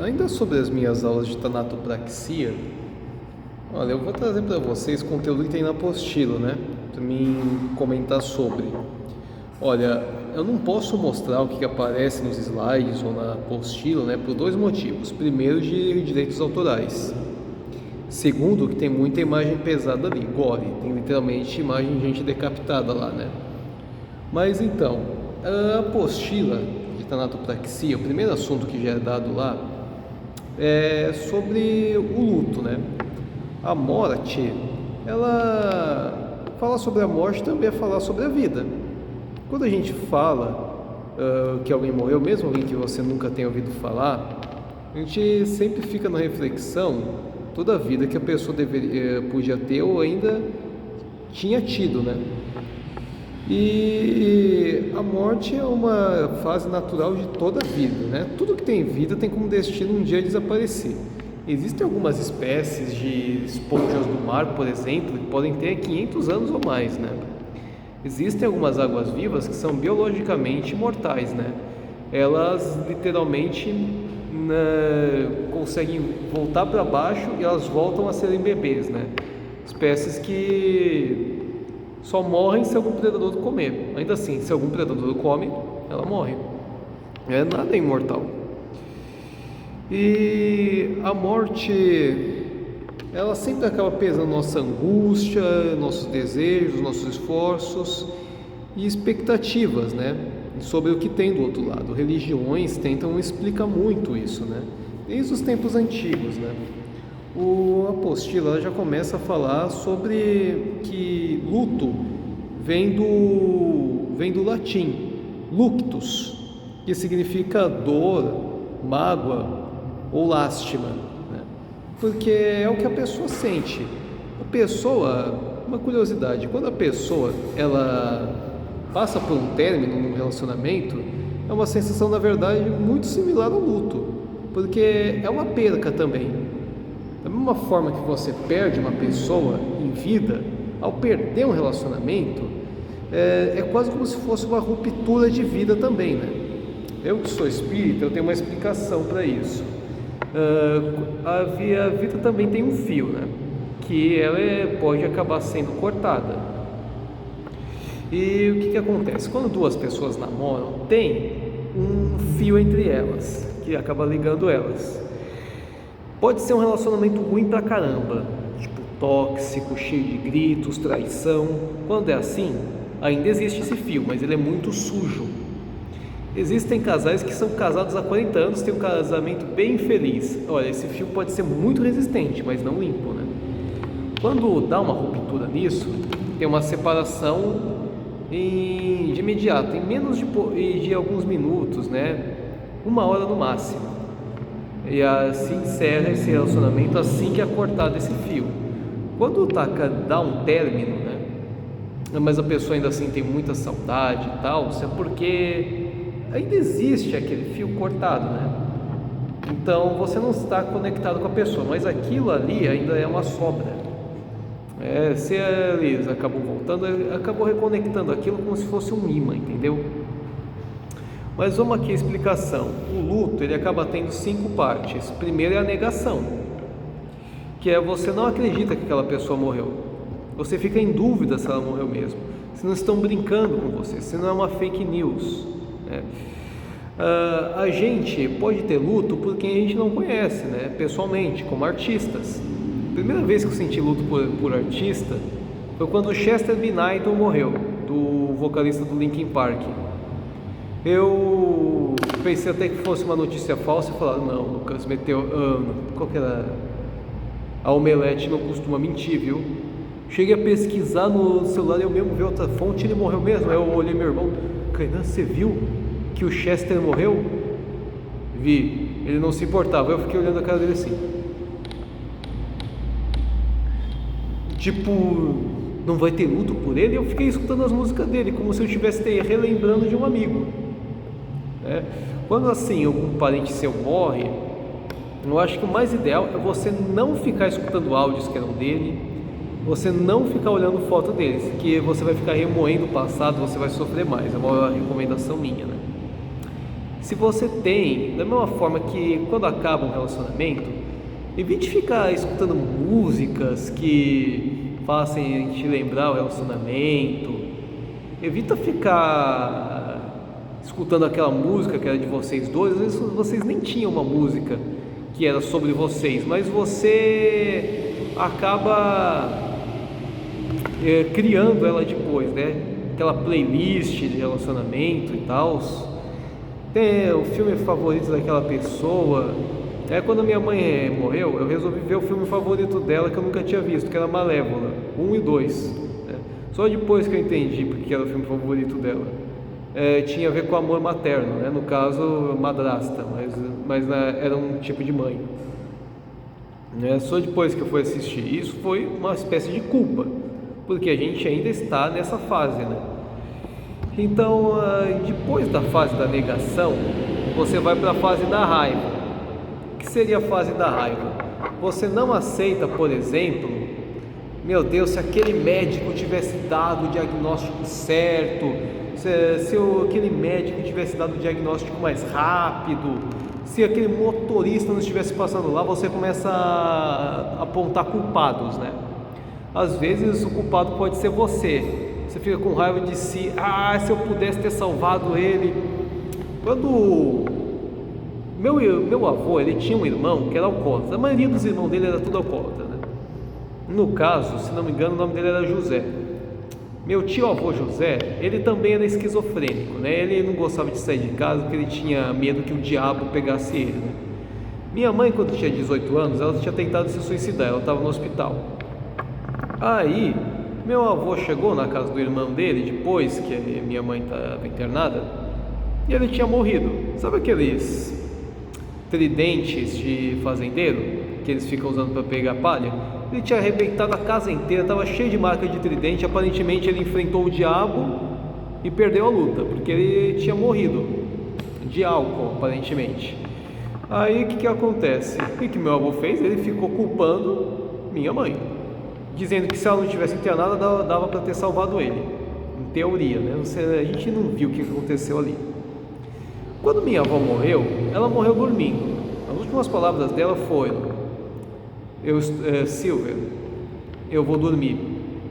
Ainda sobre as minhas aulas de tanatopraxia, olha, eu vou trazer para vocês conteúdo que tem na apostila, né? Para mim comentar sobre. Olha, eu não posso mostrar o que aparece nos slides ou na apostila, né? Por dois motivos. Primeiro, de direitos autorais. Segundo, que tem muita imagem pesada ali, gore. Tem literalmente imagem de gente decapitada lá, né? Mas então, a apostila de tanatopraxia, o primeiro assunto que já é dado lá é sobre o luto, né? A morte, ela fala sobre a morte também é falar sobre a vida. Quando a gente fala que alguém morreu, mesmo alguém que você nunca tenha ouvido falar, a gente sempre fica na reflexão toda a vida que a pessoa podia ter ou ainda tinha tido, né? E a morte é uma fase natural de toda a vida, né? Tudo que tem vida tem como destino um dia desaparecer. Existem algumas espécies de esponjas do mar, por exemplo, que podem ter 500 anos ou mais, né? Existem algumas águas-vivas que são biologicamente imortais, né? Elas literalmente conseguem voltar para baixo e elas voltam a serem bebês, né? Espécies que só morrem se algum predador comer. Ainda assim, se algum predador come, ela morre. Nada é imortal. E a morte, ela sempre acaba pesando nossa angústia, nossos desejos, nossos esforços e expectativas, né? Sobre o que tem do outro lado. Religiões tentam explicar muito isso, né? Desde os tempos antigos, né? A apostila já começa a falar sobre que luto vem do latim luctus, que significa dor, mágoa ou lástima, né? Porque é o que a pessoa sente. Uma curiosidade, quando a pessoa ela passa por um término num relacionamento, é uma sensação na verdade muito similar ao luto, porque é uma perca também. Da mesma forma que você perde uma pessoa em vida, ao perder um relacionamento, é quase como se fosse uma ruptura de vida também, né? Eu que sou espírita, eu tenho uma explicação para isso. A vida também tem um fio, né? Que ela pode acabar sendo cortada. E o que acontece? Quando duas pessoas namoram, tem um fio entre elas, que acaba ligando elas. Pode ser um relacionamento ruim pra caramba, tipo tóxico, cheio de gritos, traição. Quando é assim, ainda existe esse fio, mas ele é muito sujo. Existem casais que são casados há 40 anos, têm um casamento bem feliz. Olha, esse fio pode ser muito resistente, mas não limpo, né? Quando dá uma ruptura nisso, tem uma separação de imediato, em menos de alguns minutos, né? 1 hora no máximo. E assim encerra esse relacionamento assim que é cortado esse fio. Quando dá um término, né? Mas a pessoa ainda assim tem muita saudade e tal, isso é porque ainda existe aquele fio cortado, né? Então você não está conectado com a pessoa, mas aquilo ali ainda é uma sobra. Se eles acabam voltando, acabou reconectando aquilo como se fosse um imã, entendeu? Mas vamos aqui a explicação. O luto, ele acaba tendo 5 partes. Primeiro é a negação, que é você não acredita que aquela pessoa morreu. Você fica em dúvida se ela morreu mesmo. Se não estão brincando com você, se não é uma fake news, né? A gente pode ter luto por quem a gente não conhece, né? Pessoalmente, como artistas. A primeira vez que eu senti luto por artista foi quando o Chester Bennington morreu, do vocalista do Linkin Park. Eu pensei até que fosse uma notícia falsa e falaram, não, Lucas, qual que era? A Omelete não costuma mentir, viu? Cheguei a pesquisar no celular, eu mesmo vi outra fonte, ele morreu mesmo. Aí eu olhei meu irmão, Kainan, você viu que o Chester morreu? Vi, ele não se importava, eu fiquei olhando a cara dele assim. Tipo, não vai ter luto por ele? Eu fiquei escutando as músicas dele, como se eu estivesse relembrando de um amigo. Quando assim algum parente seu morre, eu acho que o mais ideal é você não ficar escutando áudios que eram dele, você não ficar olhando foto deles, que você vai ficar remoendo o passado, você vai sofrer mais. É uma recomendação minha, né? se você tem, da mesma forma que quando acaba um relacionamento, evite ficar escutando músicas que façam a gente lembrar o relacionamento. Evita ficar escutando aquela música que era de vocês dois. Às vezes vocês nem tinham uma música que era sobre vocês, mas você acaba criando ela depois, né? Aquela playlist de relacionamento e tal. Tem o filme favorito daquela pessoa. Quando minha mãe morreu, eu resolvi ver o filme favorito dela que eu nunca tinha visto, que era Malévola, 1 e 2, né? Só depois que eu entendi porque era o filme favorito dela. Tinha a ver com amor materno, né? No caso, madrasta, mas era um tipo de mãe. Só depois que eu fui assistir isso, foi uma espécie de culpa, porque a gente ainda está nessa fase, né? Então, depois da fase da negação, você vai para a fase da raiva. O que seria a fase da raiva? Você não aceita, por exemplo, meu Deus, se aquele médico tivesse dado o diagnóstico certo, se aquele médico tivesse dado o diagnóstico mais rápido, se aquele motorista não estivesse passando lá, você começa a apontar culpados, né? Às vezes o culpado pode ser você. Você fica com raiva de si. Se eu pudesse ter salvado ele. Quando meu avô, ele tinha um irmão que era alcoólatra. A maioria dos irmãos dele era tudo alcoólatra, né? No caso, se não me engano, o nome dele era José. Meu tio-avô José, ele também era esquizofrênico, né? Ele não gostava de sair de casa porque ele tinha medo que o diabo pegasse ele, né? Minha mãe, quando tinha 18 anos, ela tinha tentado se suicidar, ela estava no hospital. Aí, meu avô chegou na casa do irmão dele, depois que minha mãe estava internada, e ele tinha morrido. Sabe aqueles tridentes de fazendeiro, que eles ficam usando para pegar palha? Ele tinha arrebentado a casa inteira, estava cheio de marca de tridente. Aparentemente ele enfrentou o diabo e perdeu a luta, porque ele tinha morrido de álcool, aparentemente. Aí o que acontece? O que meu avô fez? Ele ficou culpando minha mãe, dizendo que se ela não tivesse internada, dava para ter salvado ele, em teoria, né? A gente não viu o que aconteceu ali. Quando minha avó morreu, ela morreu dormindo. As últimas palavras dela foram: Silvia, eu vou dormir,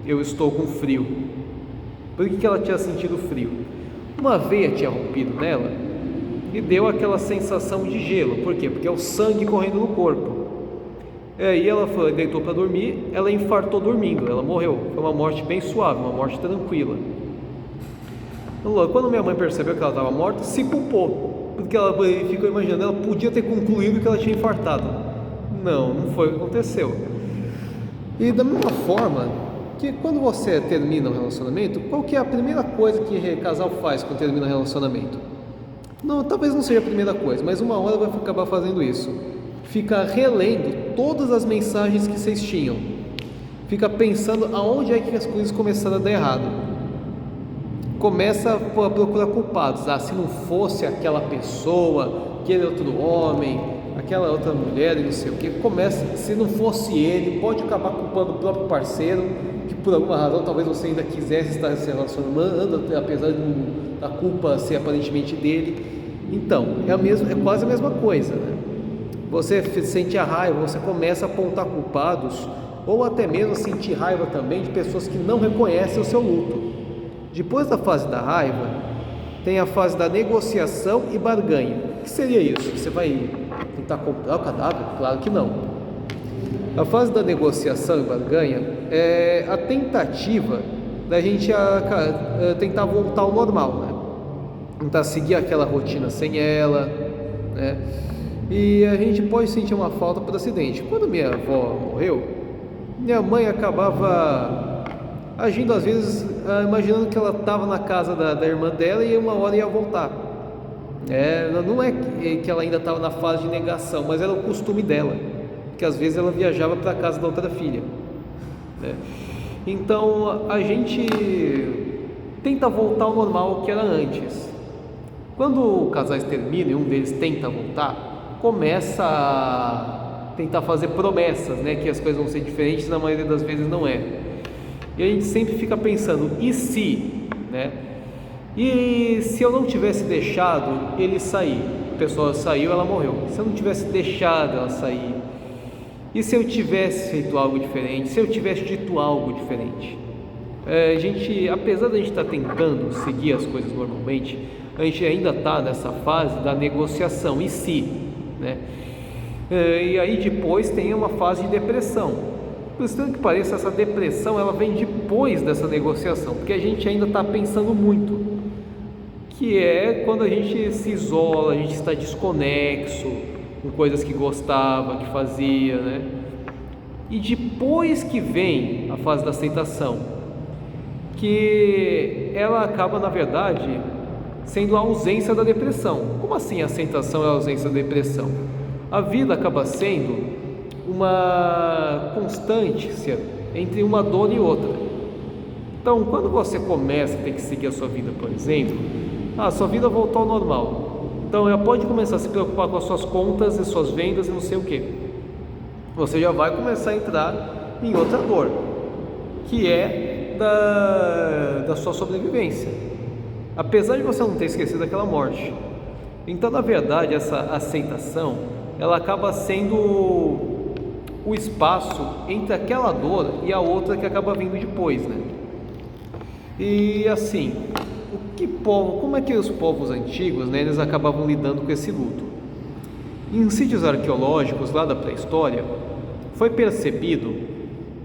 eu estou com frio. Por que ela tinha sentido frio? Uma veia tinha rompido nela e deu aquela sensação de gelo. Por quê? Porque é o sangue correndo no corpo. E ela deitou para dormir, ela infartou dormindo, ela morreu. Foi uma morte bem suave, uma morte tranquila. Então, quando minha mãe percebeu que ela estava morta, se culpou, porque ela ficou imaginando, ela podia ter concluído que ela tinha infartado. Não foi o que aconteceu. E da mesma forma que quando você termina um relacionamento, qual que é a primeira coisa que o casal faz quando termina um relacionamento? Não, talvez não seja a primeira coisa, mas uma hora vai acabar fazendo isso. Fica relendo todas as mensagens que vocês tinham. Fica pensando aonde é que as coisas começaram a dar errado. Começa a procurar culpados. Se não fosse aquela pessoa, aquele outro homem, aquela outra mulher e não sei o que, se não fosse ele, pode acabar culpando o próprio parceiro, que por alguma razão talvez você ainda quisesse estar se relacionando, apesar da culpa ser aparentemente dele. Então, é quase a mesma coisa, né? Você sente a raiva, você começa a apontar culpados, ou até mesmo sentir raiva também de pessoas que não reconhecem o seu luto. Depois da fase da raiva, tem a fase da negociação e barganha. O que seria isso? Você vai tentar comprar o cadáver? Claro que não. A fase da negociação e barganha é a tentativa da gente tentar voltar ao normal, né? Tentar seguir aquela rotina sem ela, né? E a gente pode sentir uma falta por acidente. Quando minha avó morreu, minha mãe acabava agindo às vezes, imaginando que ela estava na casa da irmã dela e uma hora ia voltar. Não é que ela ainda estava na fase de negação, mas era o costume dela, que às vezes ela viajava para a casa da outra filha, né? Então a gente tenta voltar ao normal que era antes. Quando os casais terminam e um deles tenta voltar, começa a tentar fazer promessas, né, que as coisas vão ser diferentes, na maioria das vezes não é. E a gente sempre fica pensando, e se, né? E se eu não tivesse deixado ele sair, a pessoa saiu, ela morreu. Se eu não tivesse deixado ela sair, e se eu tivesse feito algo diferente, se eu tivesse dito algo diferente? A gente, apesar de a gente estar tentando seguir as coisas normalmente, a gente ainda está nessa fase da negociação em si, né? E aí depois tem uma fase de depressão. Por estranho que pareça, essa depressão ela vem depois dessa negociação, porque a gente ainda está pensando muito, que é quando a gente se isola, a gente está desconexo com coisas que gostava, que fazia, né? E depois que vem a fase da aceitação, que ela acaba, na verdade, sendo a ausência da depressão. Como assim a aceitação é a ausência da depressão? A vida acaba sendo uma constância entre uma dor e outra. Então, quando você começa a ter que seguir a sua vida, por exemplo, a sua vida voltou ao normal. Então, ela pode começar a se preocupar com as suas contas e suas vendas e não sei o que. Você já vai começar a entrar em outra dor, que é da sua sobrevivência, apesar de você não ter esquecido aquela morte. Então, na verdade, essa aceitação, ela acaba sendo o espaço entre aquela dor e a outra que acaba vindo depois, né? E assim, como é que os povos antigos, né, eles acabavam lidando com esse luto? Em sítios arqueológicos lá da pré-história, foi percebido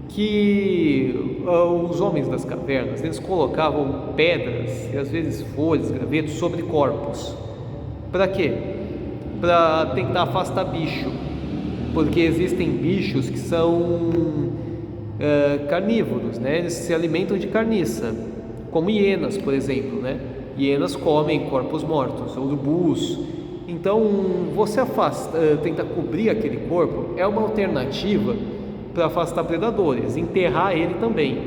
que os homens das cavernas, eles colocavam pedras e às vezes folhas, gravetos sobre corpos. Para quê? Para tentar afastar bicho, porque existem bichos que são carnívoros, né? Eles se alimentam de carniça, como hienas, por exemplo, né? Hienas comem corpos mortos, urubus. Então, você tenta cobrir aquele corpo é uma alternativa para afastar predadores, enterrar ele também.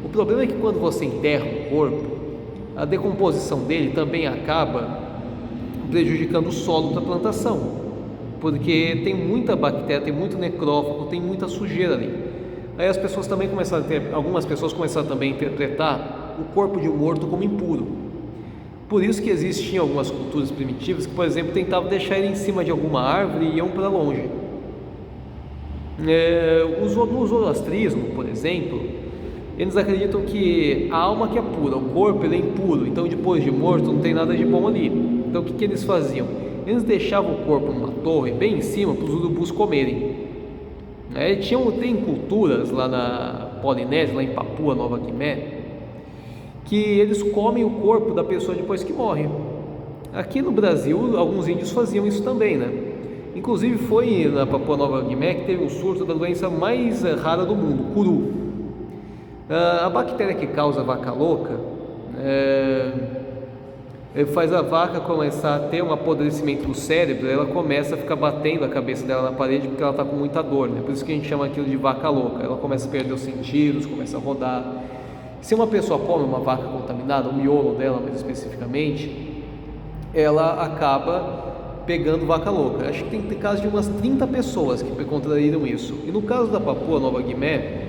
O problema é que quando você enterra o corpo, a decomposição dele também acaba prejudicando o solo da plantação, porque tem muita bactéria, tem muito necrófago, tem muita sujeira ali. Aí as pessoas também algumas pessoas começaram também a interpretar o corpo de um morto como impuro. Por isso que existiam algumas culturas primitivas que, por exemplo, tentavam deixar ele em cima de alguma árvore e iam para longe. No zoroastrismo, por exemplo, eles acreditam que a alma que é pura, o corpo ele é impuro, então depois de morto não tem nada de bom ali. Então o que eles faziam? Eles deixavam o corpo numa torre bem em cima para os urubus comerem. Tem culturas lá na Polinésia, lá em Papua Nova Guiné, que eles comem o corpo da pessoa depois que morre. Aqui no Brasil, alguns índios faziam isso também, né? Inclusive foi na Papua Nova Guiné que teve o surto da doença mais rara do mundo, o curu. A bactéria que causa a vaca louca faz a vaca começar a ter um apodrecimento do cérebro, ela começa a ficar batendo a cabeça dela na parede porque ela está com muita dor, né? Por isso que a gente chama aquilo de vaca louca. Ela começa a perder os sentidos, começa a rodar. Se uma pessoa come uma vaca contaminada, o miolo dela mais especificamente, ela acaba pegando vaca louca. Acho que tem casos de umas 30 pessoas que contraíram isso. E no caso da Papua Nova Guiné,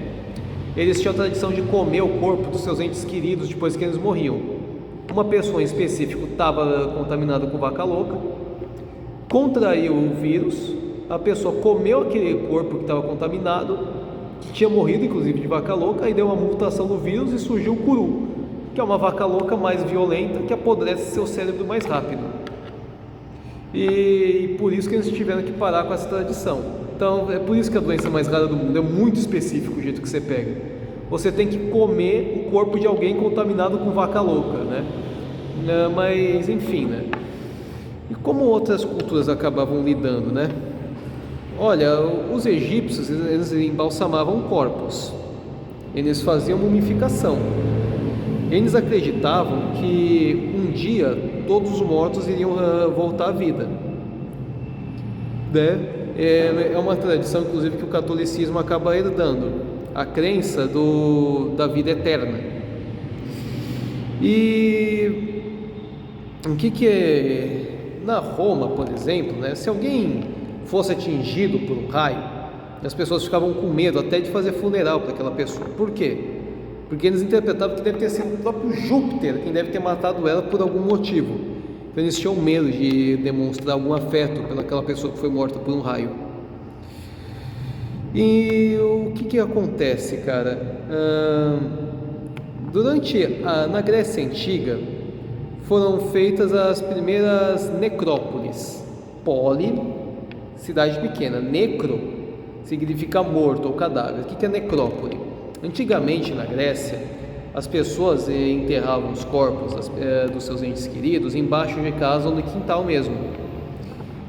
eles tinham a tradição de comer o corpo dos seus entes queridos depois que eles morriam. Uma pessoa em específico estava contaminada com vaca louca, contraiu o vírus, a pessoa comeu aquele corpo que estava contaminado, que tinha morrido inclusive de vaca louca, aí deu uma mutação do vírus e surgiu o curu, que é uma vaca louca mais violenta que apodrece seu cérebro mais rápido. E por isso que eles tiveram que parar com essa tradição. Então é por isso que a doença mais rara do mundo é muito específico o jeito que você pega. Você tem que comer o corpo de alguém contaminado com vaca louca, né? Mas enfim, né? E como outras culturas acabavam lidando, né? Olha, os egípcios, eles embalsamavam corpos, eles faziam mumificação. Eles acreditavam que um dia todos os mortos iriam voltar à vida, né? É uma tradição, inclusive, que o catolicismo acaba herdando, a crença da vida eterna. E o que é? Na Roma, por exemplo, né? Se alguém fosse atingido por um raio, as pessoas ficavam com medo até de fazer funeral para aquela pessoa. Por quê? porque eles interpretavam que deve ter sido o próprio Júpiter quem deve ter matado ela por algum motivo. Então eles tinham medo de demonstrar algum afeto pelaquela pessoa que foi morta por um raio. E o que acontece, cara? Na Grécia Antiga foram feitas as primeiras necrópolis. Poli, cidade pequena. Necro significa morto ou cadáver. O que é necrópole? Antigamente na Grécia, as pessoas enterravam os corpos dos seus entes queridos embaixo de casa ou no quintal mesmo.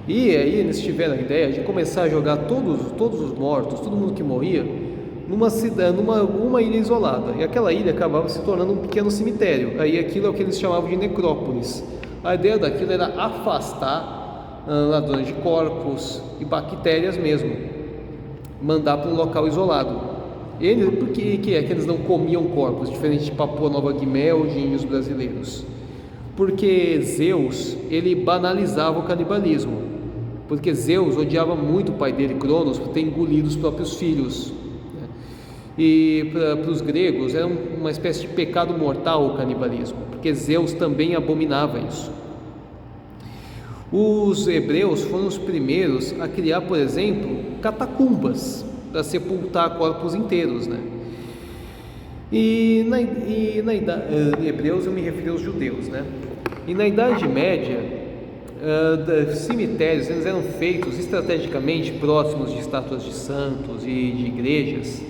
E aí eles tiveram a ideia de começar a jogar todos os mortos, todo mundo que morria, numa cidade, uma ilha isolada. E aquela ilha acabava se tornando um pequeno cemitério. Aí aquilo é o que eles chamavam de necrópolis. A ideia daquilo era afastar ladrões de corpos e bactérias mesmo, mandar para um local isolado. Por que eles não comiam corpos, diferente de Papua Nova Guiné ou de índios brasileiros? Porque Zeus, ele banalizava o canibalismo, porque Zeus odiava muito o pai dele, Cronos, por ter engolido os próprios filhos, né? E para os gregos era uma espécie de pecado mortal o canibalismo, porque Zeus também abominava isso. Os hebreus foram os primeiros a criar, por exemplo, catacumbas para sepultar corpos inteiros, né? E na idade hebreus eu me refiro aos judeus, né? E na Idade Média, cemitérios eles eram feitos estrategicamente próximos de estátuas de santos e de igrejas,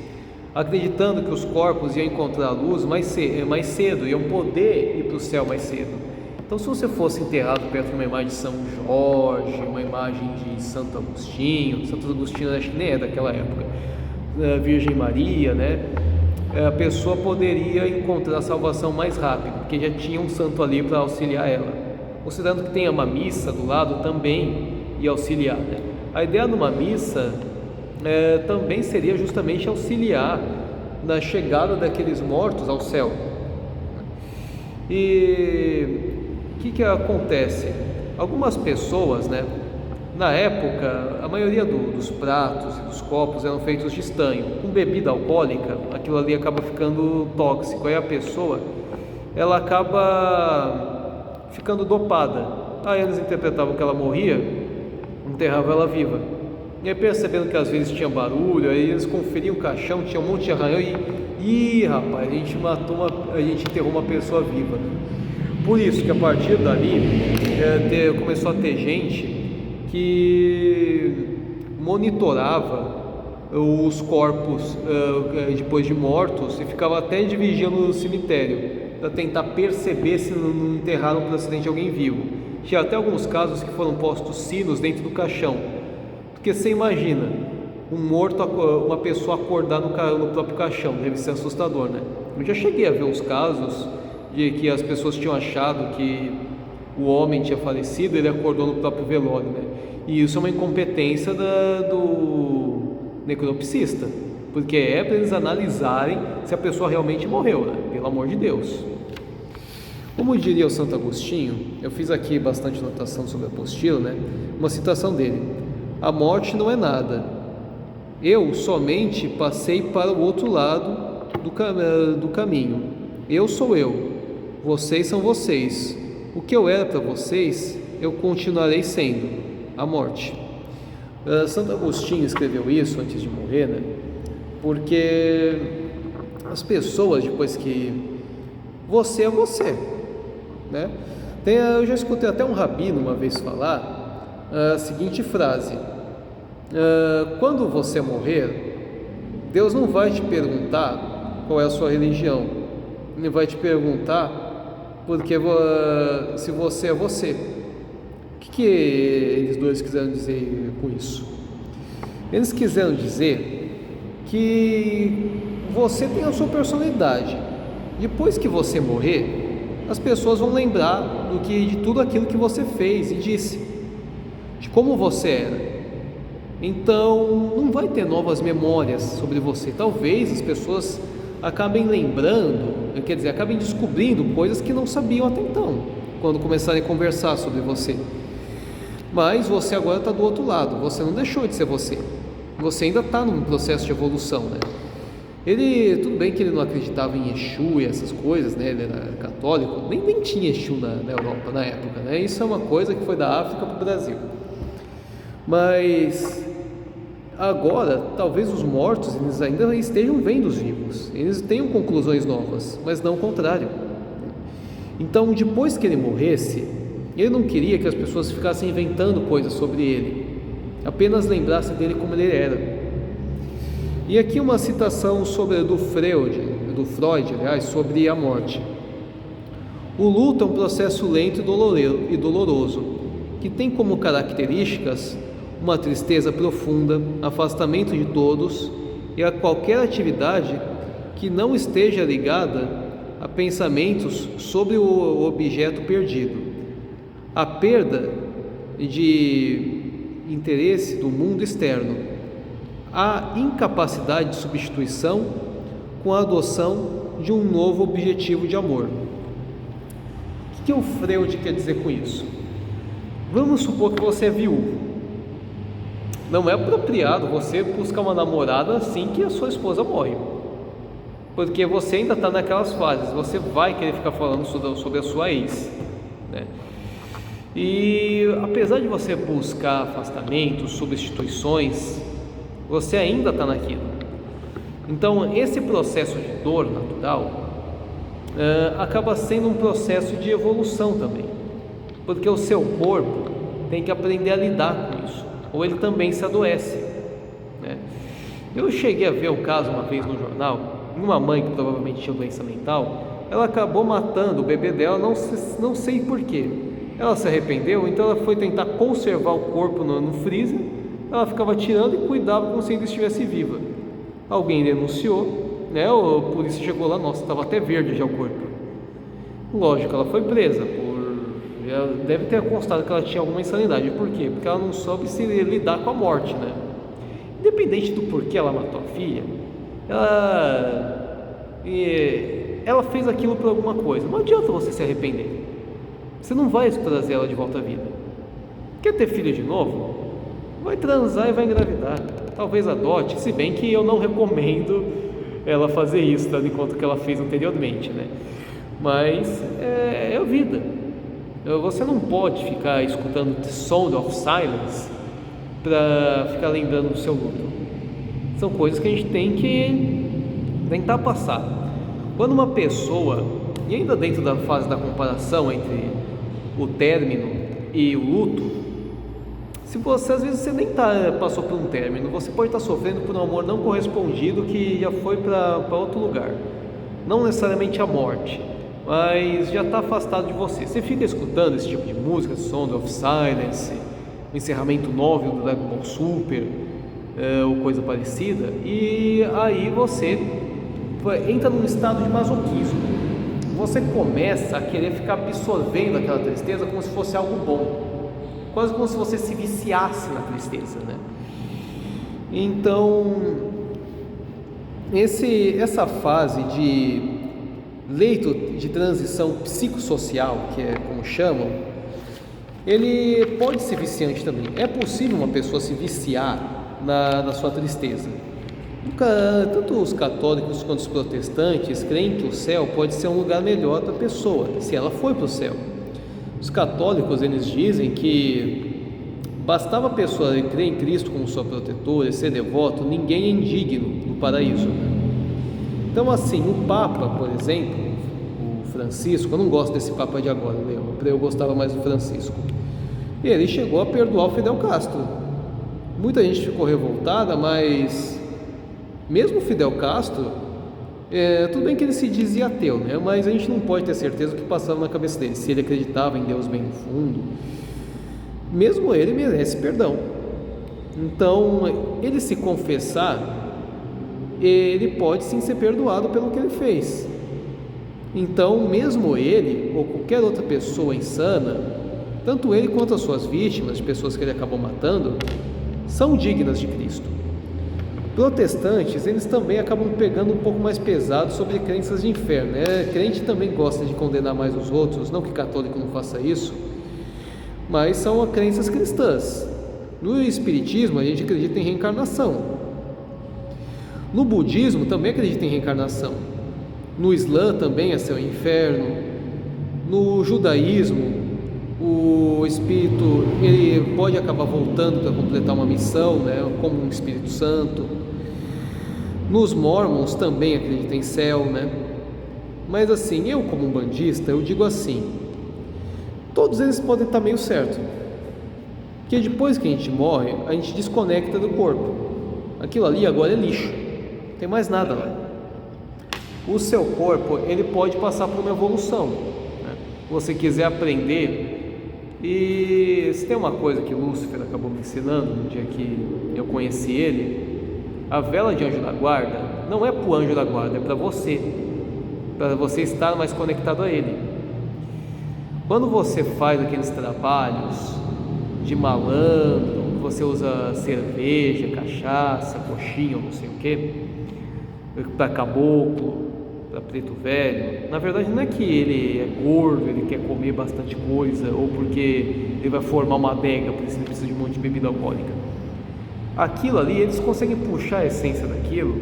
acreditando que os corpos iam encontrar a luz mais cedo, iam poder ir para o céu mais cedo. Então, se você fosse enterrado perto de uma imagem de São Jorge, uma imagem de Santo Agostinho acho que nem é daquela época, Virgem Maria, né? A pessoa poderia encontrar a salvação mais rápido, porque já tinha um santo ali para auxiliar ela. Considerando que tem uma missa do lado, também ia auxiliar, né? A ideia de uma missa também seria justamente auxiliar na chegada daqueles mortos ao céu. E o que acontece? Algumas pessoas, né, na época, a maioria dos pratos e dos copos eram feitos de estanho. Com bebida alcoólica, aquilo ali acaba ficando tóxico. Aí a pessoa, ela acaba ficando dopada. Aí eles interpretavam que ela morria, enterravam ela viva. E aí, percebendo que às vezes tinha barulho, aí eles conferiam o caixão, tinha um monte de arranhão e rapaz, a gente enterrou uma pessoa viva. Por isso que a partir dali começou a ter gente que monitorava os corpos depois de mortos e ficava até de vigia no cemitério para tentar perceber se não enterraram por acidente alguém vivo. Tinha até alguns casos que foram postos sinos dentro do caixão, porque você imagina um morto, uma pessoa acordar no próprio caixão, deve ser assustador, né? Eu já cheguei a ver uns casos de que as pessoas tinham achado que o homem tinha falecido, ele acordou no próprio velório, né? E isso é uma incompetência do necropsista, porque é para eles analisarem se a pessoa realmente morreu, né? Pelo amor de Deus. Como diria o Santo Agostinho, eu fiz aqui bastante anotação sobre a apostila, né? Uma citação dele: a morte não é nada, eu somente passei para o outro lado do caminho. Eu sou eu, vocês são vocês. O que eu era para vocês, eu continuarei sendo: a morte. Santo Agostinho escreveu isso antes de morrer, né? Porque as pessoas, depois que você é você, né? Eu já escutei até um rabino uma vez falar a seguinte frase: quando você morrer, Deus não vai te perguntar qual é a sua religião, Ele vai te perguntar porque se você é você. O que eles dois quiseram dizer com isso? Eles quiseram dizer que você tem a sua personalidade. Depois que você morrer, as pessoas vão lembrar de tudo aquilo que você fez e disse, de como você era. Então não vai ter novas memórias sobre você. Talvez as pessoas acabem lembrando, quer dizer, acabem descobrindo coisas que não sabiam até então, quando começarem a conversar sobre você. Mas você agora está do outro lado, você não deixou de ser você, você ainda está num processo de evolução, né? Ele, tudo bem que ele não acreditava em Exu e essas coisas, né? Ele era católico, nem tinha Exu na Europa na época, né? Isso é uma coisa que foi da África para o Brasil. Mas agora, talvez os mortos eles ainda estejam vendo os vivos, eles tenham conclusões novas, mas não o contrário. Então, depois que ele morresse, ele não queria que as pessoas ficassem inventando coisas sobre ele, apenas lembrassem dele como ele era. E aqui uma citação do Freud, aliás, sobre a morte. O luto é um processo lento e doloroso, que tem como características uma tristeza profunda, afastamento de todos e a qualquer atividade que não esteja ligada a pensamentos sobre o objeto perdido. A perda de interesse do mundo externo, a incapacidade de substituição com a adoção de um novo objetivo de amor. O que o Freud quer dizer com isso? Vamos supor que você é viúvo. Não é apropriado você buscar uma namorada assim que a sua esposa morre, porque você ainda está naquelas fases, você vai querer ficar falando sobre a sua ex, né? E apesar de você buscar afastamentos, substituições, você ainda está naquilo. Então esse processo de dor natural acaba sendo um processo de evolução também, porque o seu corpo tem que aprender a lidar com isso, ou ele também se adoece, né? Eu cheguei a ver um caso uma vez no jornal, uma mãe que provavelmente tinha doença mental, ela acabou matando o bebê dela, não sei porquê. Ela se arrependeu, então ela foi tentar conservar o corpo no freezer, ela ficava tirando e cuidava como se ainda estivesse viva. Alguém denunciou, né? A polícia chegou lá, nossa, estava até verde já o corpo. Lógico, ela foi presa, ela deve ter constado que ela tinha alguma insanidade. Por quê? Porque ela não soube se lidar com a morte, né? Independente do porquê ela matou a filha, ela fez aquilo por alguma coisa. Não adianta você se arrepender, você não vai trazer ela de volta à vida. Quer ter filho de novo? Vai transar e vai engravidar, talvez adote, se bem que eu não recomendo ela fazer isso, dando em conta que ela fez anteriormente, né? Mas é a vida. Você não pode ficar escutando The Sound of Silence para ficar lembrando do seu luto. São coisas que a gente tem que tentar passar. Quando uma pessoa, e ainda dentro da fase da comparação entre o término e o luto, se você às vezes você nem passou por um término, você pode estar sofrendo por um amor não correspondido que já foi para outro lugar, não necessariamente a morte, mas já está afastado de você. Você fica escutando esse tipo de música, Sound of Silence, o encerramento novel do Dragon Ball Super, ou coisa parecida, e aí você entra num estado de masoquismo. Você começa a querer ficar absorvendo aquela tristeza como se fosse algo bom, quase como se você se viciasse na tristeza, né? Então, essa fase de leito de transição psicossocial, que é como chamam, ele pode ser viciante também. É possível uma pessoa se viciar na sua tristeza. Tanto os católicos quanto os protestantes creem que o céu pode ser um lugar melhor para a pessoa, se ela for para o céu. Os católicos, eles dizem que bastava a pessoa crer em Cristo como sua protetora e ser devoto, ninguém é indigno do paraíso. Então, assim, o Papa, por exemplo, o Francisco, eu não gosto desse Papa de agora, eu gostava mais do Francisco, ele chegou a perdoar o Fidel Castro. Muita gente ficou revoltada, mas mesmo o Fidel Castro, tudo bem que ele se dizia ateu, né? Mas a gente não pode ter certeza do que passava na cabeça dele, se ele acreditava em Deus bem no fundo. Mesmo ele merece perdão. Então, ele se confessar, ele pode sim ser perdoado pelo que ele fez. Então, mesmo ele ou qualquer outra pessoa insana, tanto ele quanto as suas vítimas, pessoas que ele acabou matando, são dignas de Cristo. Protestantes, eles também acabam pegando um pouco mais pesado sobre crenças de inferno, né? Crente também gosta de condenar mais os outros, não que católico não faça isso, mas são crenças cristãs. No Espiritismo, a gente acredita em reencarnação. No budismo também acredita em reencarnação. No Islã também é céu e inferno. No judaísmo, o espírito ele pode acabar voltando para completar uma missão, né, como um Espírito Santo. Nos mormons também acredita em céu, né? Mas assim, eu como um bandista, eu digo assim, todos eles podem estar meio certo, porque depois que a gente morre, a gente desconecta do corpo. Aquilo ali agora é lixo, não tem mais nada lá. O seu corpo, ele pode passar por uma evolução, né? Se você quiser aprender, e se tem uma coisa que Lúcifer acabou me ensinando no dia que eu conheci ele, a vela de anjo da guarda não é para o anjo da guarda, é para você estar mais conectado a ele. Quando você faz aqueles trabalhos de malandro, você usa cerveja, cachaça, coxinha, não sei o que, para caboclo, para preto velho, na verdade não é que ele é gordo, ele quer comer bastante coisa, ou porque ele vai formar uma adega, por isso ele precisa de um monte de bebida alcoólica. Aquilo ali, eles conseguem puxar a essência daquilo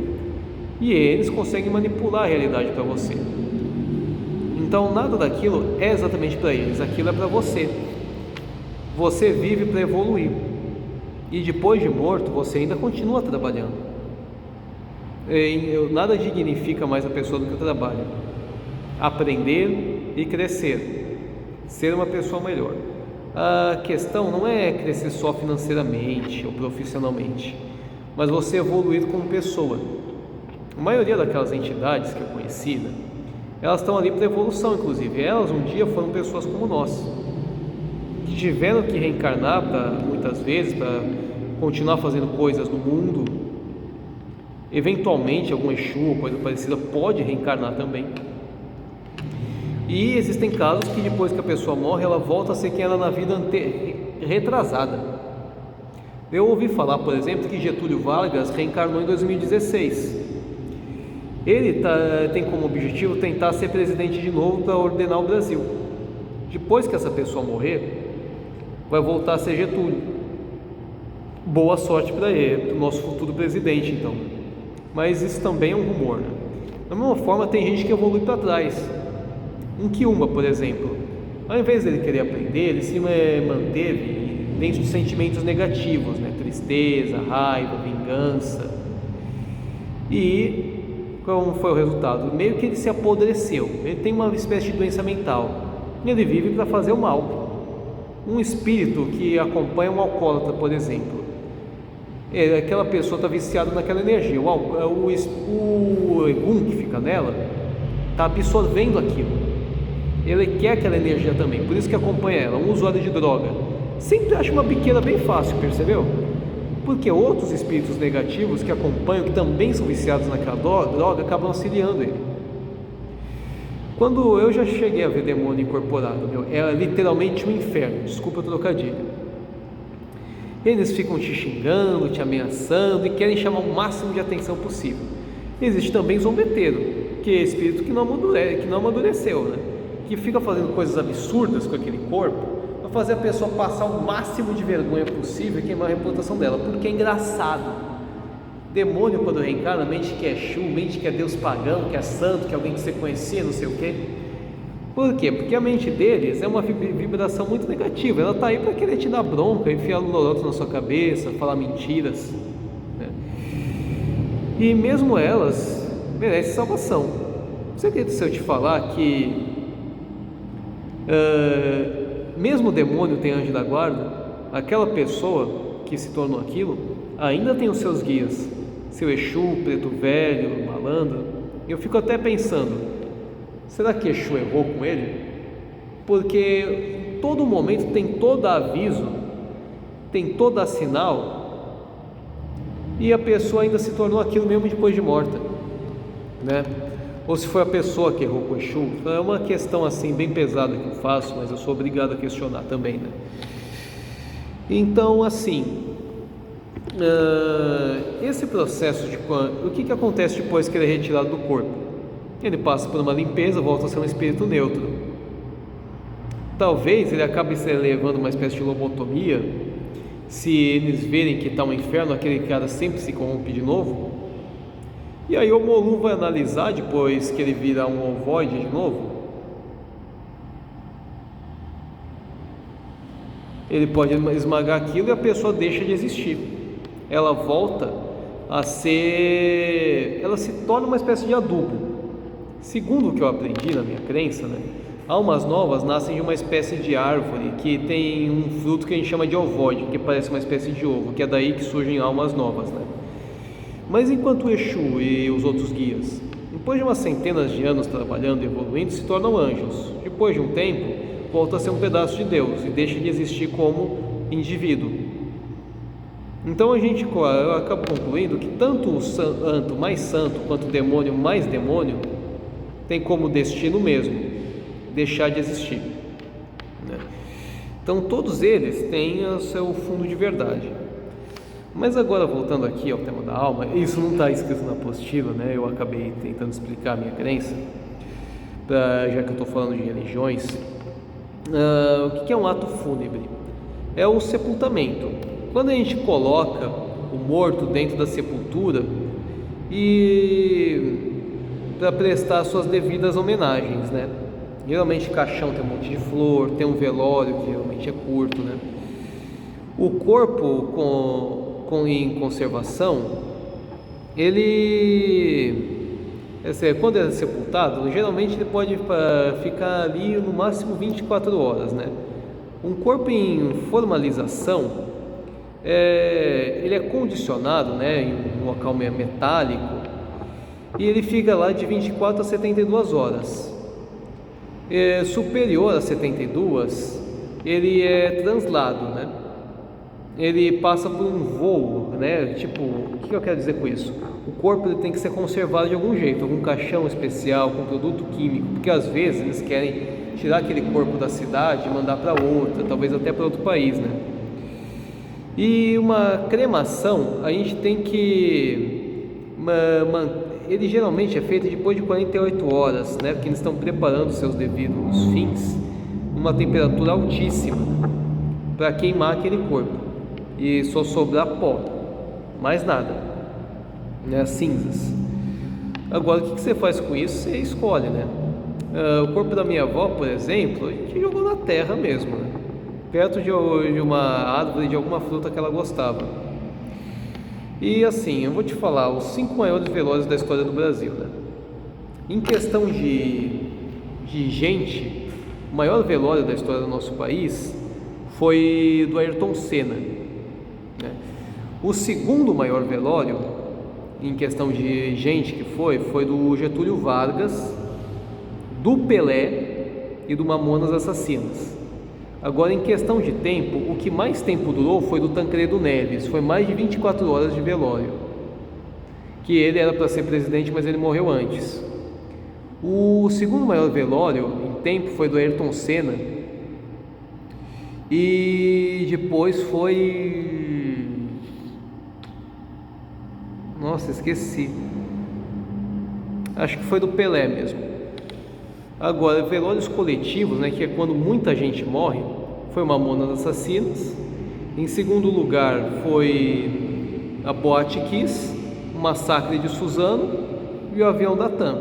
e eles conseguem manipular a realidade para você. Então nada daquilo é exatamente para eles, aquilo é para você. Você vive para evoluir, e depois de morto você ainda continua trabalhando. Nada dignifica mais a pessoa do que o trabalho. Aprender e crescer, ser uma pessoa melhor. A questão não é crescer só financeiramente ou profissionalmente, mas você evoluir como pessoa. A maioria daquelas entidades que eu conheci, né, elas estão ali para evolução, inclusive. Elas um dia foram pessoas como nós, que tiveram que reencarnar muitas vezes para continuar fazendo coisas no mundo. Eventualmente algum Exu ou coisa parecida pode reencarnar também. E existem casos que depois que a pessoa morre, ela volta a ser quem era na vida retrasada. Eu ouvi falar, por exemplo, que Getúlio Vargas reencarnou em 2016. Ele tem como objetivo tentar ser presidente de novo para ordenar o Brasil. Depois que essa pessoa morrer, vai voltar a ser Getúlio. Boa sorte para ele, para o nosso futuro presidente, então. Mas isso também é um rumor, né? Da mesma forma, tem gente que evolui para trás. Um Quiumba, por exemplo, ao invés dele querer aprender, ele se manteve dentro de sentimentos negativos, né? Tristeza, raiva, vingança. E como foi o resultado? Meio que ele se apodreceu, ele tem uma espécie de doença mental, ele vive para fazer o mal. Um espírito que acompanha um alcoólatra, por exemplo, aquela pessoa está viciada naquela energia, o egum que fica nela está absorvendo aquilo, ele quer aquela energia também, por isso que acompanha ela. Um usuário de droga sempre acha uma biqueira bem fácil, percebeu? Porque outros espíritos negativos que acompanham, que também são viciados naquela droga, acabam auxiliando ele. Quando eu já cheguei a ver demônio incorporado, é literalmente um inferno, desculpa o trocadilho. Eles ficam te xingando, te ameaçando e querem chamar o máximo de atenção possível. Existe também zombeteiro, que é espírito que não amadureceu, né? Que fica fazendo coisas absurdas com aquele corpo, para fazer a pessoa passar o máximo de vergonha possível e queimar a reputação dela, porque é engraçado. Demônio, quando reencarna, mente que é Exu, mente que é Deus pagão, que é santo, que é alguém que você conhecia, não sei o quê. Por quê? Porque a mente deles é uma vibração muito negativa, ela está aí para querer te dar bronca, enfiar loroto na sua cabeça, falar mentiras, né? E mesmo elas merecem salvação. Você acredita se eu te falar que mesmo o demônio tem anjo da guarda? Aquela pessoa que se tornou aquilo ainda tem os seus guias, seu Exu, preto velho, malandro. Eu fico até pensando, será que Exu errou com ele? Porque em todo momento tem todo aviso, tem todo sinal, e a pessoa ainda se tornou aquilo mesmo depois de morta, né? Ou se foi a pessoa que errou com o Exu. É uma questão assim bem pesada que eu faço, mas eu sou obrigado a questionar também, né? Então assim, esse processo o que acontece depois que ele é retirado do corpo? Ele passa por uma limpeza, volta a ser um espírito neutro. Talvez ele acabe se levando uma espécie de lobotomia. Se eles verem que está um inferno, aquele cara sempre se corrompe de novo. E aí o Molu vai analisar, depois que ele vira um ovoide de novo, ele pode esmagar aquilo e a pessoa deixa de existir. Ela volta a ser... ela se torna uma espécie de adubo. Segundo o que eu aprendi na minha crença, né, almas novas nascem de uma espécie de árvore que tem um fruto que a gente chama de ovoide, que parece uma espécie de ovo, que é daí que surgem almas novas, né? Mas enquanto o Exu e os outros guias, depois de umas centenas de anos trabalhando e evoluindo, se tornam anjos. Depois de um tempo, volta a ser um pedaço de Deus e deixa de existir como indivíduo. Então a gente acaba concluindo que tanto o santo mais santo quanto o demônio mais demônio tem como destino mesmo deixar de existir, né? Então todos eles têm o seu fundo de verdade. Mas agora, voltando aqui ao tema da alma, isso não está escrito na apostila, né? Eu acabei tentando explicar a minha crença, já que eu estou falando de religiões. O que é um ato fúnebre? É o sepultamento. Quando a gente coloca o morto dentro da sepultura e para prestar suas devidas homenagens, né? Geralmente caixão tem um monte de flor, tem um velório que geralmente é curto, né? O corpo em conservação, quando é sepultado, geralmente ele pode ficar ali no máximo 24 horas, né? Um corpo em formalização, ele é condicionado, né, em um local metálico, e ele fica lá de 24 a 72 horas. Superior a 72, ele é translado, né? Ele passa por um voo, né? Tipo, o que eu quero dizer com isso? O corpo ele tem que ser conservado de algum jeito, algum caixão especial, com produto químico, porque às vezes eles querem tirar aquele corpo da cidade e mandar para outra, talvez até para outro país, né? E uma cremação, a gente tem que ele geralmente é feito depois de 48 horas, né? Porque eles estão preparando seus devidos fins numa temperatura altíssima para queimar aquele corpo e só sobrar pó, mais nada, né? Cinzas. Agora, o que você faz com isso? Você escolhe, né? O corpo da minha avó, por exemplo, a gente jogou na terra mesmo, né? Perto de uma árvore, de alguma fruta que ela gostava. E assim, eu vou te falar os 5 maiores velórios da história do Brasil, né? Em questão de gente, o maior velório da história do nosso país foi do Ayrton Senna, né? O segundo maior velório, em questão de gente que foi do Getúlio Vargas, do Pelé e do Mamonas Assassinas. Agora, em questão de tempo, o que mais tempo durou foi do Tancredo Neves, foi mais de 24 horas de velório, que ele era para ser presidente, mas ele morreu antes. O segundo maior velório em tempo foi do Ayrton Senna, e depois foi... Nossa, esqueci. Acho que foi do Pelé mesmo. Agora, velórios coletivos, né, que é quando muita gente morre, foi o Mamonas Assassinas. Em segundo lugar foi a Boate Kiss, o Massacre de Suzano e o Avião da TAM.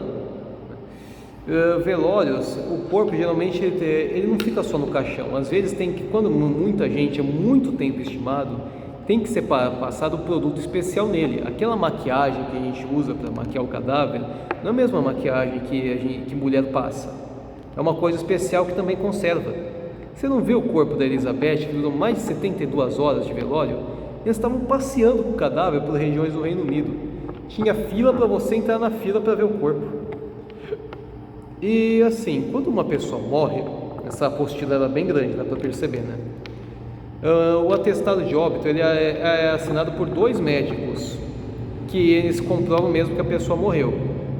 Velórios, o corpo geralmente ele não fica só no caixão. Às vezes tem que, quando muita gente é muito tempo estimado, tem que ser passado um produto especial nele. Aquela maquiagem que a gente usa para maquiar o cadáver não é a mesma maquiagem que mulher passa. É uma coisa especial que também conserva. Você não vê o corpo da Elizabeth, que durou mais de 72 horas de velório? Eles estavam passeando com o cadáver pelas regiões do Reino Unido. Tinha fila para você entrar na fila para ver o corpo. E assim, quando uma pessoa morre, essa apostila era bem grande, dá para perceber, né? O atestado de óbito ele é assinado por 2 médicos, que eles comprovam mesmo que a pessoa morreu.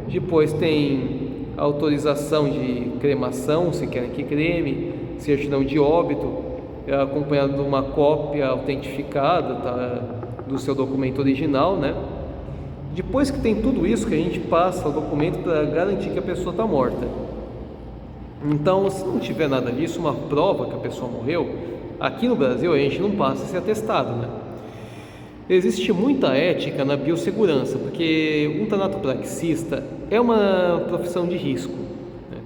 Depois tem autorização de cremação, se querem que creme, certidão de óbito, acompanhado de uma cópia autentificada, tá, do seu documento original, né? Depois que tem tudo isso, que a gente passa o documento para garantir que a pessoa está morta. Então, se não tiver nada disso, uma prova que a pessoa morreu, aqui no Brasil a gente não passa esse atestado, né? Existe muita ética na biossegurança, porque um tanatopraxista é uma profissão de risco, né?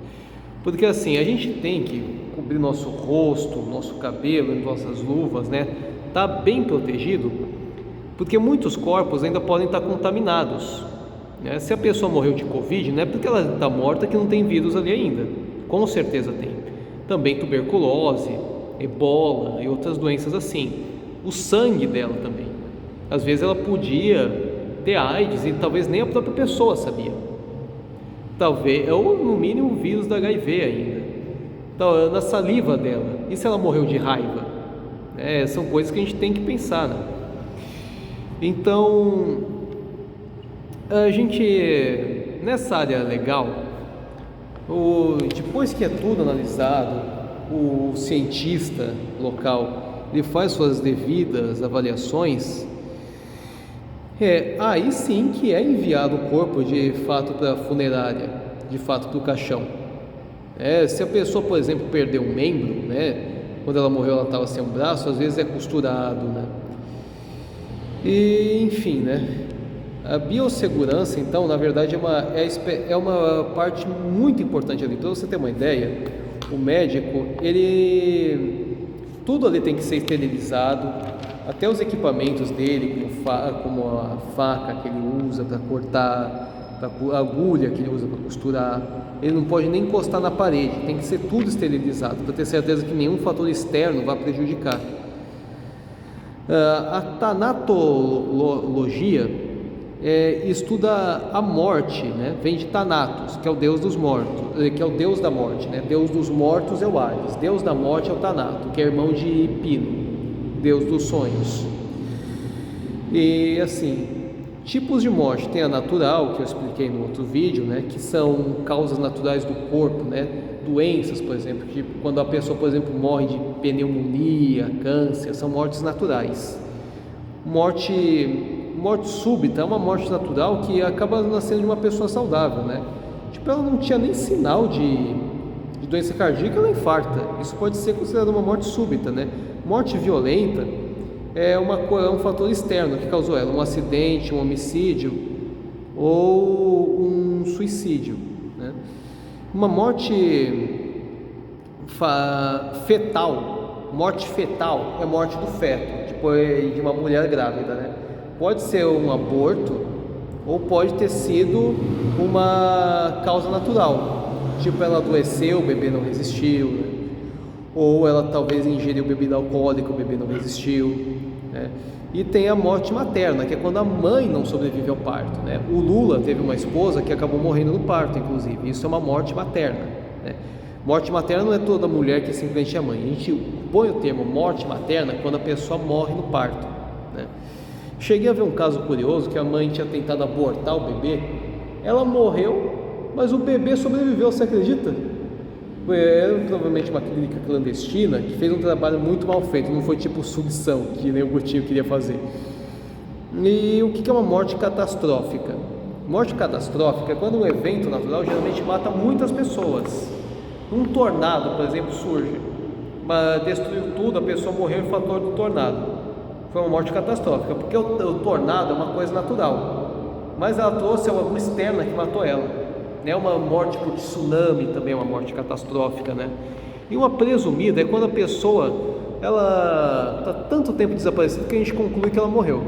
Porque assim, a gente tem que cobrir nosso rosto, nosso cabelo, nossas luvas, né? Tá bem protegido, porque muitos corpos ainda podem estar contaminados, né? Se a pessoa morreu de Covid, não é porque ela está morta que não tem vírus ali ainda, com certeza tem. Também tuberculose, ebola e outras doenças assim. O sangue dela também. Às vezes ela podia ter AIDS e talvez nem a própria pessoa sabia. Talvez, ou no mínimo o vírus da HIV ainda. Então, na saliva dela. E se ela morreu de raiva? São coisas que a gente tem que pensar, né? Então, a gente, nessa área legal, depois que é tudo analisado, o cientista local ele faz suas devidas avaliações, aí sim que é enviado o corpo de fato para a funerária, de fato para o caixão. Se a pessoa, por exemplo, perdeu um membro, né, quando ela morreu ela estava sem um braço, às vezes é costurado, né? E enfim, né? A biossegurança, então, na verdade é uma parte muito importante ali. Para você ter uma ideia, o médico, tudo ali tem que ser esterilizado, até os equipamentos dele, como a faca que ele usa para cortar, a agulha que ele usa para costurar, ele não pode nem encostar na parede, tem que ser tudo esterilizado, para ter certeza que nenhum fator externo vai prejudicar. A tanatologia estuda a morte, né? Vem de Thanatos, que é o deus dos mortos, que é o deus da morte, né? Deus dos mortos é o Hades, deus da morte é o Thanato, que é irmão de Pino, deus dos sonhos. E assim, tipos de morte: tem a natural, que eu expliquei no outro vídeo, né? Que são causas naturais do corpo, né? Doenças, por exemplo, tipo quando a pessoa, por exemplo, morre de pneumonia, câncer, são mortes naturais. Morte súbita é uma morte natural que acaba nascendo de uma pessoa saudável, né? Tipo, ela não tinha nem sinal de doença cardíaca, ela infarta. Isso pode ser considerado uma morte súbita, né? Morte violenta é um fator externo que causou ela, um acidente, um homicídio ou um suicídio, né? Uma morte fetal, morte fetal é morte do feto, tipo de uma mulher grávida, né? Pode ser um aborto ou pode ter sido uma causa natural, tipo ela adoeceu, o bebê não resistiu, né? Ou ela talvez ingeriu bebida alcoólica, o bebê não resistiu, né? E tem a morte materna, que é quando a mãe não sobrevive ao parto, né? O Lula teve uma esposa que acabou morrendo no parto, inclusive. Isso é uma morte materna, né? Morte materna não é toda mulher que simplesmente é mãe. A gente põe o termo morte materna quando a pessoa morre no parto, né? Cheguei a ver um caso curioso que a mãe tinha tentado abortar o bebê, ela morreu, mas o bebê sobreviveu, você acredita? Era provavelmente uma clínica clandestina que fez um trabalho muito mal feito, não foi tipo sucção que nem o Gutinho queria fazer. E o que é uma morte catastrófica? Morte catastrófica é quando um evento natural geralmente mata muitas pessoas. Um tornado, por exemplo, surge, destruiu tudo, a pessoa morreu em fator do tornado. Foi uma morte catastrófica, porque o tornado é uma coisa natural, mas ela trouxe algo externo que matou ela, né? Uma morte por tsunami também é uma morte catastrófica, né? E uma presumida é quando a pessoa ela está tanto tempo desaparecida que a gente conclui que ela morreu.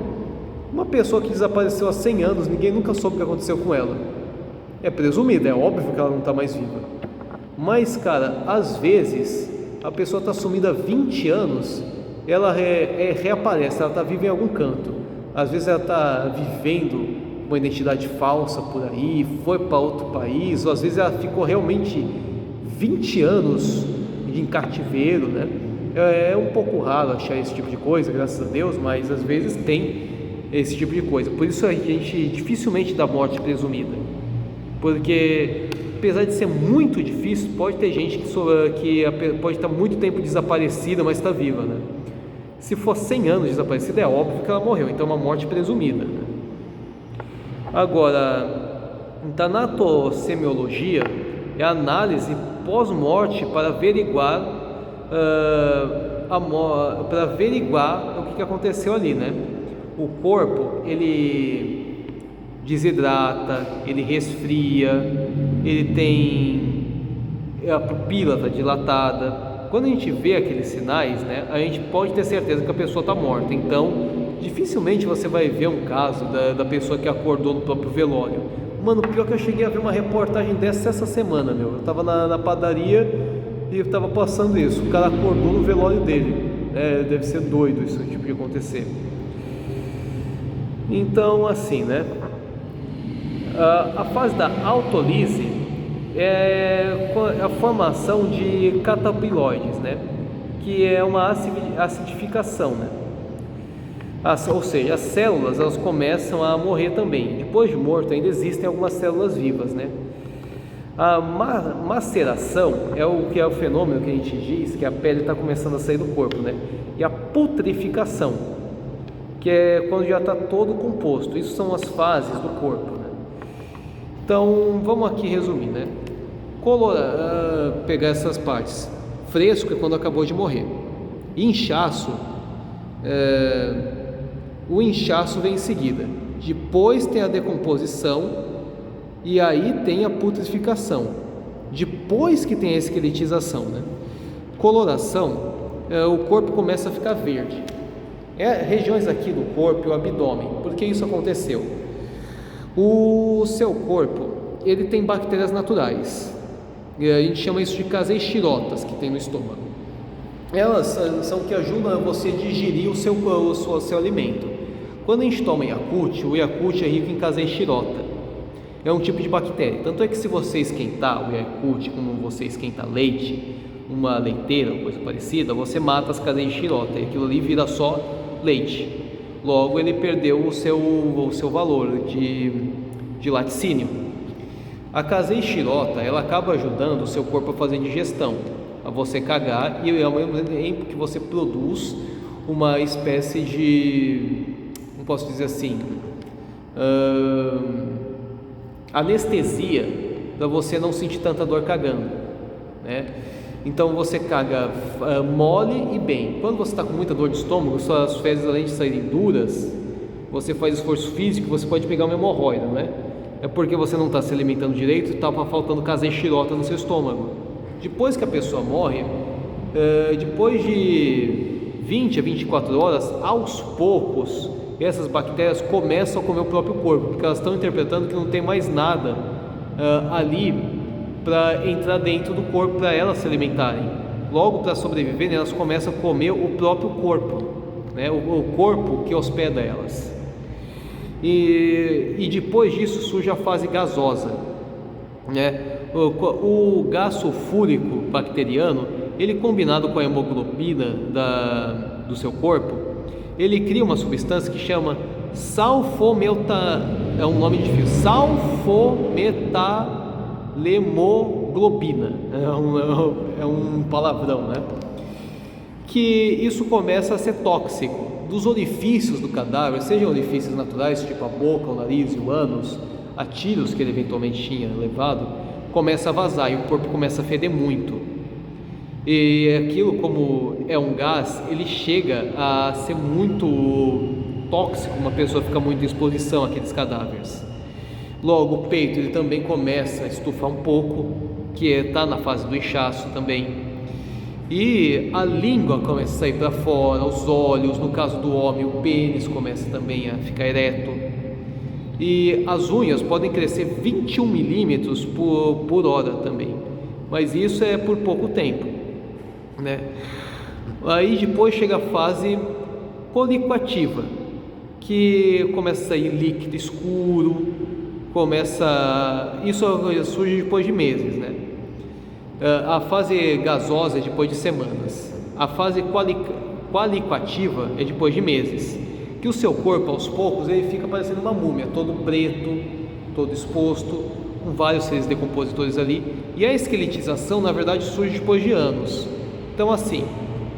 Uma pessoa que desapareceu há 100 anos, ninguém nunca soube o que aconteceu com ela. É presumida, é óbvio que ela não está mais viva. Mas, cara, às vezes a pessoa está sumida há 20 anos, ela reaparece, ela está viva em algum canto. Às vezes ela está vivendo uma identidade falsa por aí, foi para outro país, ou às vezes ela ficou realmente 20 anos em cativeiro, né? É um pouco raro achar esse tipo de coisa, graças a Deus, mas às vezes tem esse tipo de coisa. Por isso a gente dificilmente dá morte presumida, porque apesar de ser muito difícil, pode ter gente que pode estar muito tempo desaparecida, mas está viva, né? Se for 100 anos desaparecida, é óbvio que ela morreu, então é uma morte presumida, né? Agora, tanatossemiologia é a análise pós-morte para averiguar o que aconteceu ali, né? o corpo ele desidrata, ele resfria, ele tem a pupila está dilatada. Quando a gente vê aqueles sinais, né, a gente pode ter certeza que a pessoa está morta. Então, dificilmente você vai ver um caso da pessoa que acordou no próprio velório. Mano, pior que eu cheguei a ver uma reportagem dessa essa semana, meu. Eu tava na padaria e eu tava passando isso. O cara acordou no velório dele. Deve ser doido isso tipo de acontecer. Então, assim, né? A fase da autólise é a formação de catabiloides, né? Que é uma acidificação, né? Ou seja, as células elas começam a morrer também. Depois de morto ainda existem algumas células vivas, né? A maceração é o fenômeno que a gente diz que a pele está começando a sair do corpo, né? E a putrificação, que é quando já está todo composto. Isso são as fases do corpo, né? Então vamos aqui resumir, né? Pegar essas partes. Fresco é quando acabou de morrer. Inchaço, o inchaço vem em seguida. Depois tem a decomposição e aí tem a putrificação. Depois que tem a esqueletização, né? Coloração, o corpo começa a ficar verde. Regiões aqui do corpo, o abdômen. Por que isso aconteceu? O seu corpo ele tem bactérias naturais. A gente chama isso de caseixirotas que tem no estômago. Elas são que ajudam você a digerir o seu alimento. Quando a gente toma Yakult, o Yakult é rico em caseixirota. É um tipo de bactéria. Tanto é que se você esquentar o Yakult, como você esquenta leite, uma leiteira, coisa parecida, você mata as caseixirotas e aquilo ali vira só leite. Logo ele perdeu o seu valor de laticínio. A caseixirota ela acaba ajudando o seu corpo a fazer digestão, a você cagar, e ao mesmo tempo que você produz uma espécie de, não posso dizer assim, anestesia para você não sentir tanta dor cagando, né? Então você caga mole e bem. Quando você está com muita dor de estômago, suas fezes além de saírem duras, você faz esforço físico, você pode pegar uma hemorroida, né? É porque você não está se alimentando direito e está faltando caseixirota no seu estômago. Depois que a pessoa morre, depois de 20 a 24 horas, aos poucos, essas bactérias começam a comer o próprio corpo, porque elas estão interpretando que não tem mais nada ali para entrar dentro do corpo para elas se alimentarem. Logo, para sobreviverem, elas começam a comer o próprio corpo, né? O corpo que hospeda elas. E depois disso surge a fase gasosa, né? O gás sulfúrico bacteriano, ele combinado com a hemoglobina do seu corpo, ele cria uma substância que chama é um nome difícil, sulfometahemoglobina, é um palavrão, né? Que isso começa a ser tóxico. Dos orifícios do cadáver, sejam orifícios naturais, tipo a boca, o nariz e o ânus, a tiros que ele eventualmente tinha levado, começa a vazar e o corpo começa a feder muito. E aquilo, como é um gás, ele chega a ser muito tóxico, uma pessoa fica muito em exposição àqueles cadáveres. Logo, o peito ele também começa a estufar um pouco, que está na fase do inchaço também. E a língua começa a sair para fora, os olhos, no caso do homem, o pênis começa também a ficar ereto. E as unhas podem crescer 21 milímetros por hora também, mas isso é por pouco tempo, né? Aí depois chega a fase colicoativa, que começa a sair líquido escuro, isso surge depois de meses, né? A fase gasosa é depois de semanas. A fase qualicoativa é depois de meses. Que o seu corpo, aos poucos, ele fica parecendo uma múmia, todo preto, todo exposto, com vários seres decompositores ali. E a esqueletização, na verdade, surge depois de anos. Então, assim,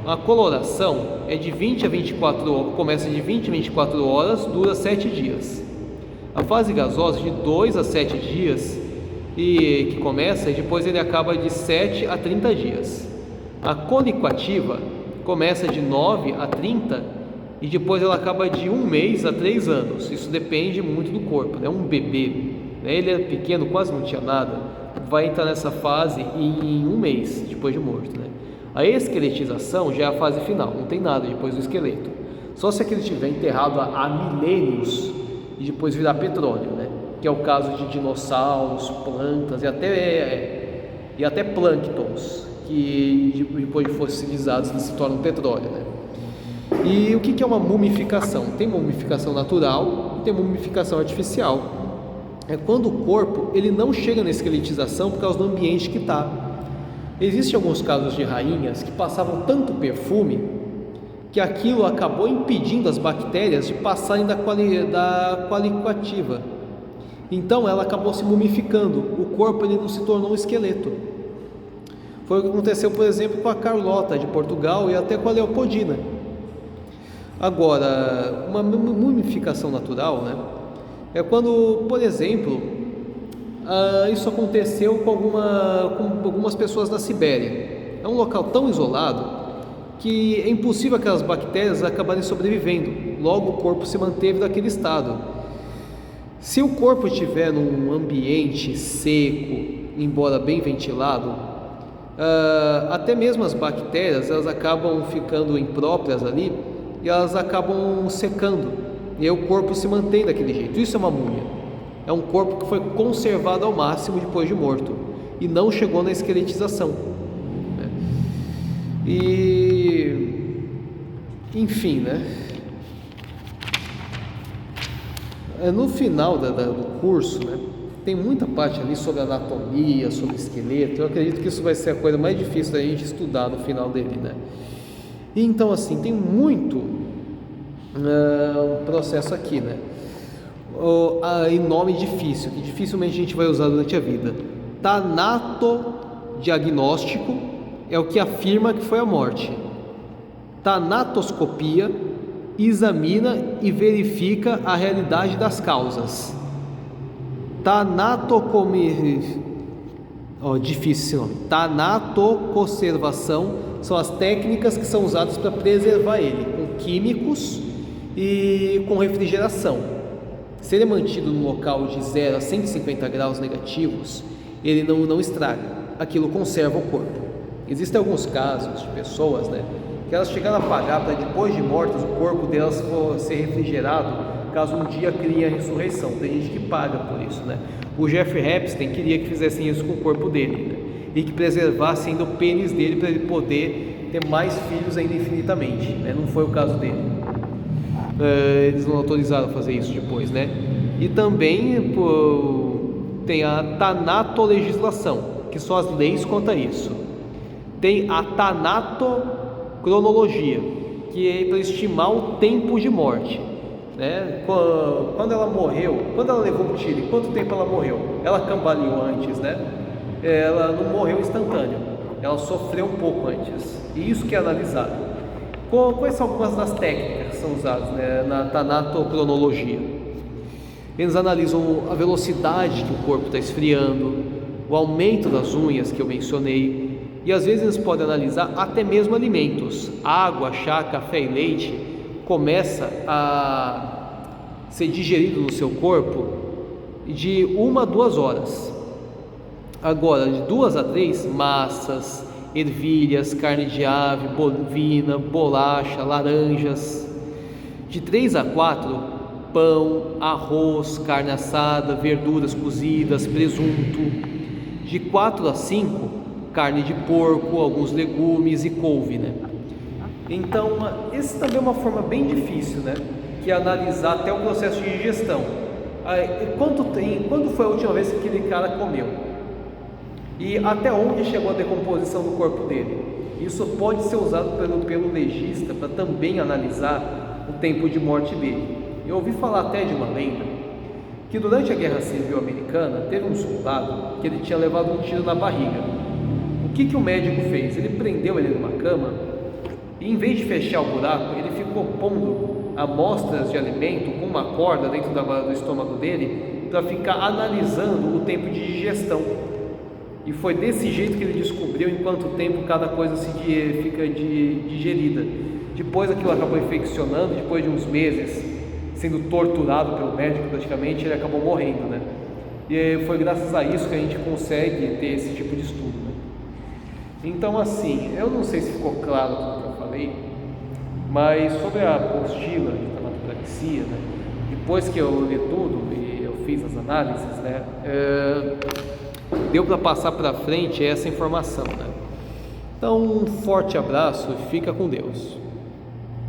a coloração é de 20 a 24 horas, começa de 20 a 24 horas, dura 7 dias. A fase gasosa de 2 a 7 dias e que começa e depois ele acaba de 7 a 30 dias. A colicoativa começa de 9 a 30 e depois ela acaba de 1 mês a 3 anos. Isso depende muito do corpo, né? Um bebê, né? Ele é pequeno, quase não tinha nada, vai entrar nessa fase em 1 mês depois de morto, né? A esqueletização já é a fase final, não tem nada depois do esqueleto, só se aquele estiver enterrado há milênios e depois virar petróleo, né? Que é o caso de dinossauros, plantas e até plânctons, que depois de fossilizados eles se tornam petróleo, né? E o que é uma mumificação? Tem mumificação natural e tem mumificação artificial. É quando o corpo ele não chega na esqueletização por causa do ambiente que está. Existem alguns casos de rainhas que passavam tanto perfume que aquilo acabou impedindo as bactérias de passarem da qualificativa. Então ela acabou se mumificando, o corpo ele não se tornou um esqueleto. Foi o que aconteceu, por exemplo, com a Carlota de Portugal e até com a Leopoldina. Agora, uma mumificação natural, né, é quando, por exemplo, isso aconteceu com algumas pessoas na Sibéria. É um local tão isolado que é impossível aquelas bactérias acabarem sobrevivendo. Logo, o corpo se manteve naquele estado. Se o corpo estiver num ambiente seco, embora bem ventilado, até mesmo as bactérias elas acabam ficando impróprias ali e elas acabam secando, e aí o corpo se mantém daquele jeito. Isso é uma múmia, é um corpo que foi conservado ao máximo depois de morto e não chegou na esqueletização, né? E enfim, né? No final do curso, né, tem muita parte ali sobre anatomia, sobre esqueleto. Eu acredito que isso vai ser a coisa mais difícil da gente estudar no final dele, né? E então, assim, tem muito processo aqui, né? Em nome difícil, que dificilmente a gente vai usar durante a vida. Tanatodiagnóstico é o que afirma que foi a morte. Tanatoscopia examina e verifica a realidade das causas. Difícil esse nome. Tanatoconservação são as técnicas que são usadas para preservar ele, com químicos e com refrigeração. Se ele é mantido num local de 0 a 150 graus negativos, ele não estraga, aquilo conserva o corpo. Existem alguns casos de pessoas, né, que elas chegaram a pagar para depois de mortas o corpo delas ser refrigerado, caso um dia criem a ressurreição. Tem gente que paga por isso, né? O Jeffrey Epstein queria que fizessem isso com o corpo dele, né? E que preservassem ainda o pênis dele para ele poder ter mais filhos ainda infinitamente, né? Não foi o caso dele. Eles não autorizaram a fazer isso depois, né? E também tem a tanatolegislação, que são as leis quanto a isso. Tem a tanatocronologia, que é para estimar o tempo de morte, né? Quando ela morreu, quando ela levou o tiro, quanto tempo ela morreu? Ela cambaleou antes, né? Ela não morreu instantâneo, ela sofreu um pouco antes, e isso que é analisado. Quais são algumas das técnicas que são usadas, né, na tanatocronologia? Eles analisam a velocidade que o corpo está esfriando, o aumento das unhas que eu mencionei, e às vezes eles podem analisar até mesmo alimentos. Água, chá, café e leite começa a ser digerido no seu corpo de 1 a 2 horas. Agora, de 2 a 3, massas, ervilhas, carne de ave, bovina, bolacha, laranjas. De 3 a 4, pão, arroz, carne assada, verduras cozidas, presunto. De 4 a 5, carne de porco, alguns legumes e couve, né? Então, esse também é uma forma bem difícil, né? Que é analisar até o processo de digestão. Quando foi a última vez que aquele cara comeu? E até onde chegou a decomposição do corpo dele? Isso pode ser usado pelo legista para também analisar o tempo de morte dele. Eu ouvi falar até de uma lenda que durante a Guerra Civil Americana teve um soldado que ele tinha levado um tiro na barriga. O que o médico fez? Ele prendeu ele numa cama e, em vez de fechar o buraco, ele ficou pondo amostras de alimento com uma corda dentro do estômago dele para ficar analisando o tempo de digestão. E foi desse jeito que ele descobriu em quanto tempo cada coisa fica digerida. Depois aquilo acabou infeccionando, depois de uns meses sendo torturado pelo médico praticamente, ele acabou morrendo, né? E foi graças a isso que a gente consegue ter esse tipo de estudo, né? Então, assim, eu não sei se ficou claro tudo que eu falei, mas sobre a apostila de tanatopraxia, né? Depois que eu li tudo e eu fiz as análises, né? Deu para passar para frente essa informação, né? Então, um forte abraço e fica com Deus.